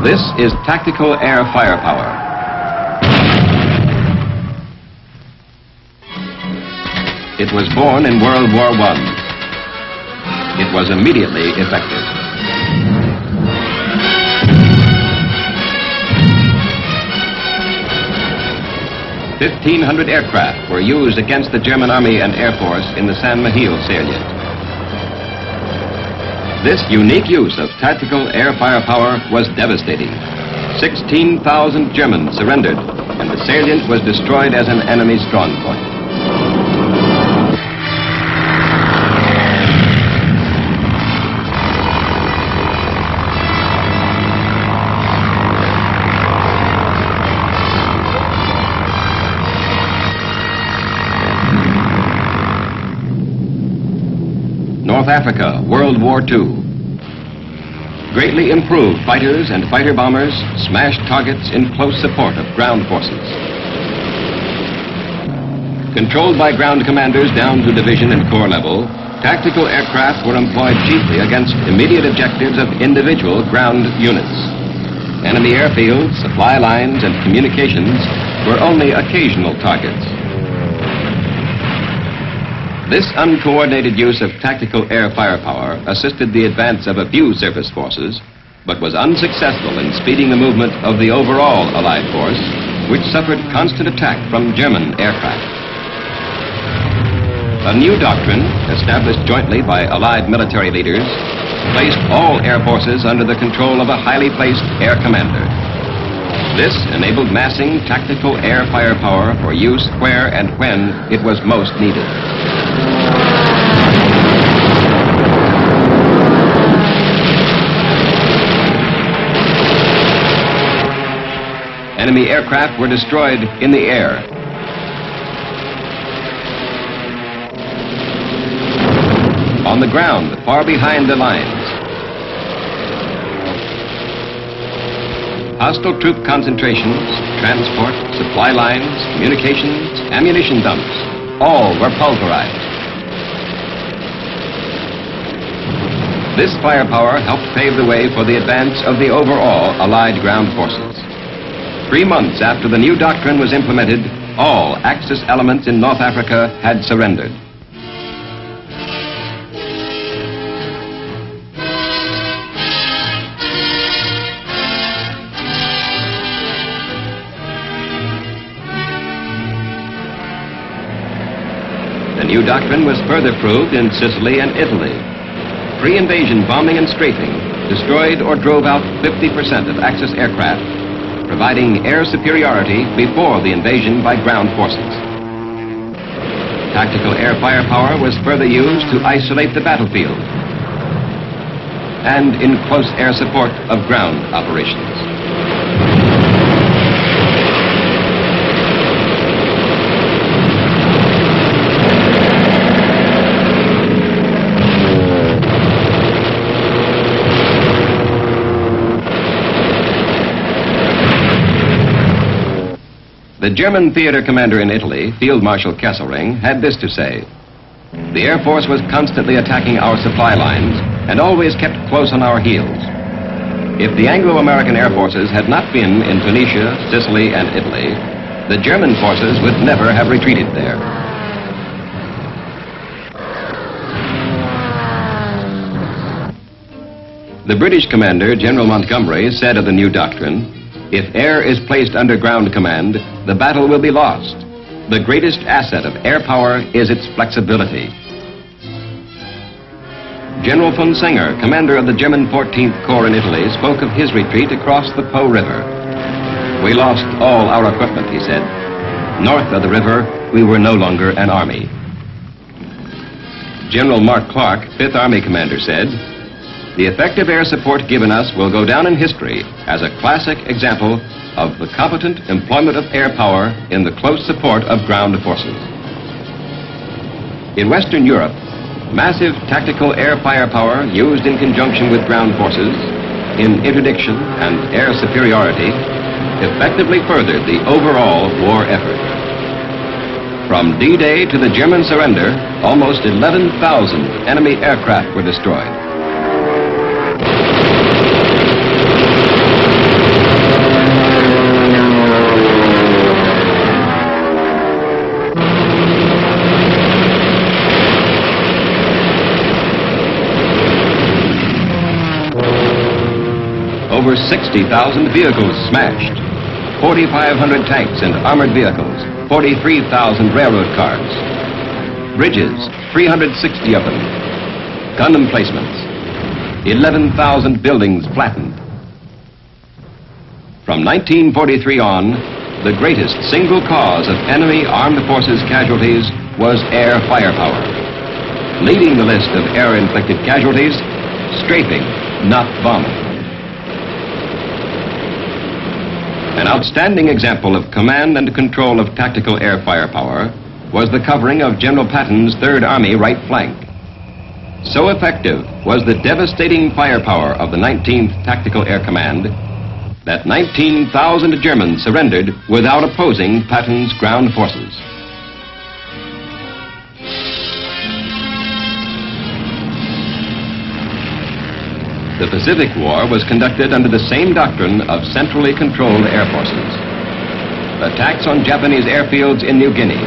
This is tactical air firepower. It was born in World War I. It was immediately effective. "1,500 aircraft were used against the German Army and Air Force in the San Miguel salient. This unique use of tactical air firepower was devastating. 16,000 Germans surrendered, and the salient was destroyed as an enemy strongpoint. North Africa, World War II. Greatly improved fighters and fighter bombers smashed targets in close support of ground forces. Controlled by ground commanders down to division and corps level, tactical aircraft were employed chiefly against immediate objectives of individual ground units. Enemy airfields, supply lines, and communications were only occasional targets. This uncoordinated use of tactical air firepower assisted the advance of a few surface forces, but was unsuccessful in speeding the movement of the overall Allied force, which suffered constant attack from German aircraft. A new doctrine, established jointly by Allied military leaders, placed all air forces under the control of a highly placed air commander. This enabled massing tactical air firepower for use where and when it was most needed. Enemy aircraft were destroyed in the air. On the ground, far behind the lines. Hostile troop concentrations, transport, supply lines, communications, ammunition dumps, all were pulverized. This firepower helped pave the way for the advance of the overall Allied ground forces. 3 months after the new doctrine was implemented, all Axis elements in North Africa had surrendered. The new doctrine was further proved in Sicily and Italy. Pre-invasion bombing and strafing destroyed or drove out 50% of Axis aircraft, providing air superiority before the invasion by ground forces. Tactical air firepower was further used to isolate the battlefield and in close air support of ground operations. The German theater commander in Italy, Field Marshal Kesselring, had this to say: "The Air Force was constantly attacking our supply lines and always kept close on our heels. If the Anglo-American air forces had not been in Tunisia, Sicily, and Italy, the German forces would never have retreated there." The British commander, General Montgomery, said of the new doctrine, "If air is placed under ground command, the battle will be lost. The greatest asset of air power is its flexibility." General von Senger, commander of the German 14th Corps in Italy, spoke of his retreat across the Po River. "We lost all our equipment," he said. "North of the river, we were no longer an army." General Mark Clark, 5th Army commander, said, "The effective air support given us will go down in history as a classic example of the competent employment of air power in the close support of ground forces." In Western Europe, massive tactical air firepower used in conjunction with ground forces in interdiction and air superiority effectively furthered the overall war effort. From D-Day to the German surrender, almost 11,000 enemy aircraft were destroyed. over 60,000 vehicles smashed, 4,500 tanks and armored vehicles, 43,000 railroad cars, bridges, 360 of them, gun emplacements, 11,000 buildings flattened. From 1943 on, the greatest single cause of enemy armed forces casualties was air firepower. Leading the list of air-inflicted casualties, strafing, not bombing. An outstanding example of command and control of tactical air firepower was the covering of General Patton's Third Army right flank. So effective was the devastating firepower of the 19th Tactical Air Command that 19,000 Germans surrendered without opposing Patton's ground forces. The Pacific War was conducted under the same doctrine of centrally controlled air forces. Attacks on Japanese airfields in New Guinea,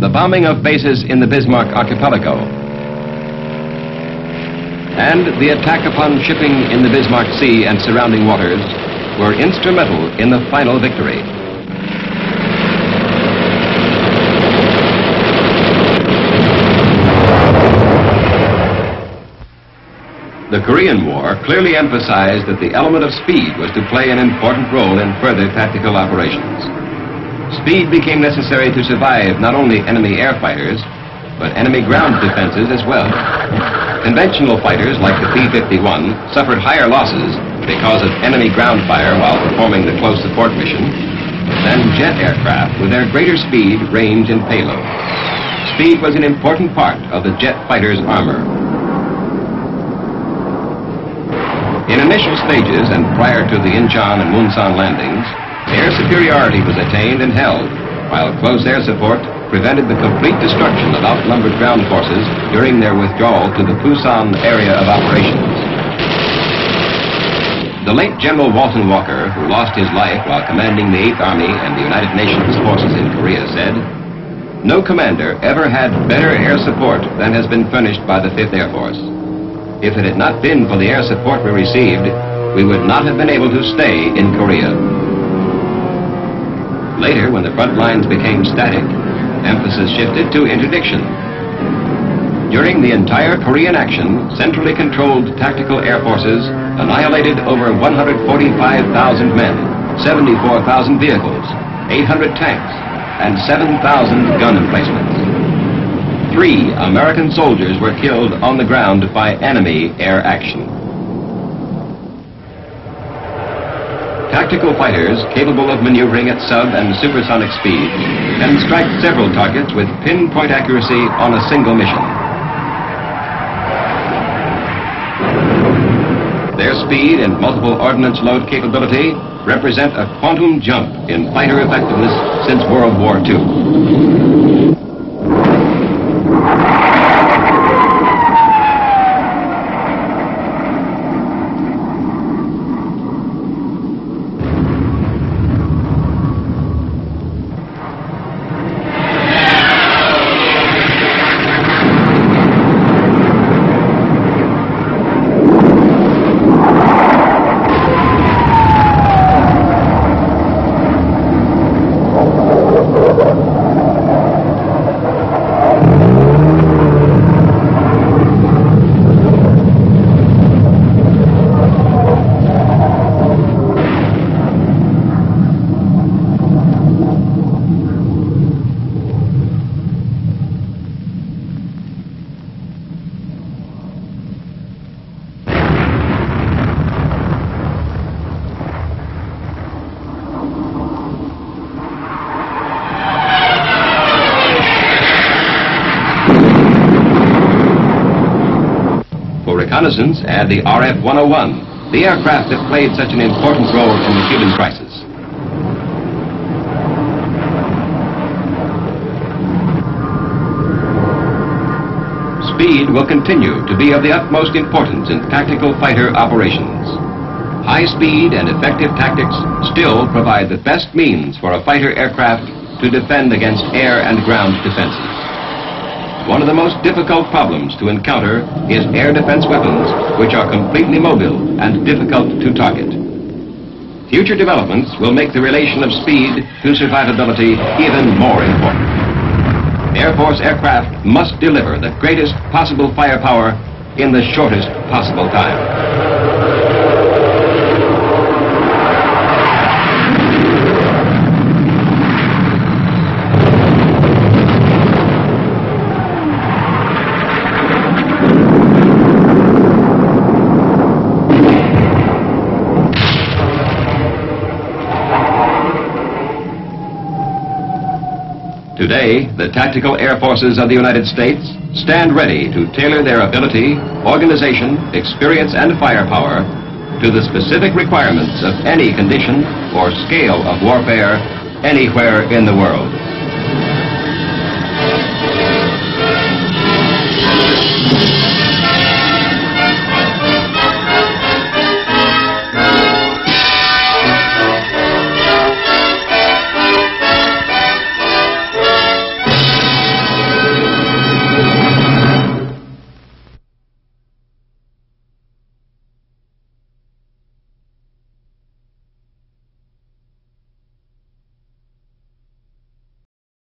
the bombing of bases in the Bismarck archipelago, and the attack upon shipping in the Bismarck Sea and surrounding waters were instrumental in the final victory. The Korean War clearly emphasized that the element of speed was to play an important role in further tactical operations. Speed became necessary to survive not only enemy air fighters, but enemy ground defenses as well. Conventional fighters like the P-51 suffered higher losses because of enemy ground fire while performing the close support mission than jet aircraft with their greater speed, range, and payload. Speed was an important part of the jet fighter's armor. In initial stages and prior to the Incheon and Munsan landings, air superiority was attained and held, while close air support prevented the complete destruction of outnumbered ground forces during their withdrawal to the Pusan area of operations. The late General Walton Walker, who lost his life while commanding the 8th Army and the United Nations forces in Korea, said, "No commander ever had better air support than has been furnished by the 5th Air Force. If it had not been for the air support we received, we would not have been able to stay in Korea." Later, when the front lines became static, emphasis shifted to interdiction. During the entire Korean action, centrally controlled tactical air forces annihilated over 145,000 men, 74,000 vehicles, 800 tanks, and 7,000 gun emplacements. 3 American soldiers were killed on the ground by enemy air action. Tactical fighters capable of maneuvering at sub and supersonic speed can strike several targets with pinpoint accuracy on a single mission. Their speed and multiple ordnance load capability represent a quantum jump in fighter effectiveness since World War II. Reconnaissance, add the RF-101, the aircraft that played such an important role in the Cuban crisis. Speed will continue to be of the utmost importance in tactical fighter operations. High speed and effective tactics still provide the best means for a fighter aircraft to defend against air and ground defenses. one of the most difficult problems to encounter is air defense weapons, which are completely mobile and difficult to target. Future developments will make the relation of speed to survivability even more important. Air Force aircraft must deliver the greatest possible firepower in the shortest possible time. Today, the tactical air forces of the United States stand ready to tailor their ability, organization, experience, and firepower to the specific requirements of any condition or scale of warfare anywhere in the world.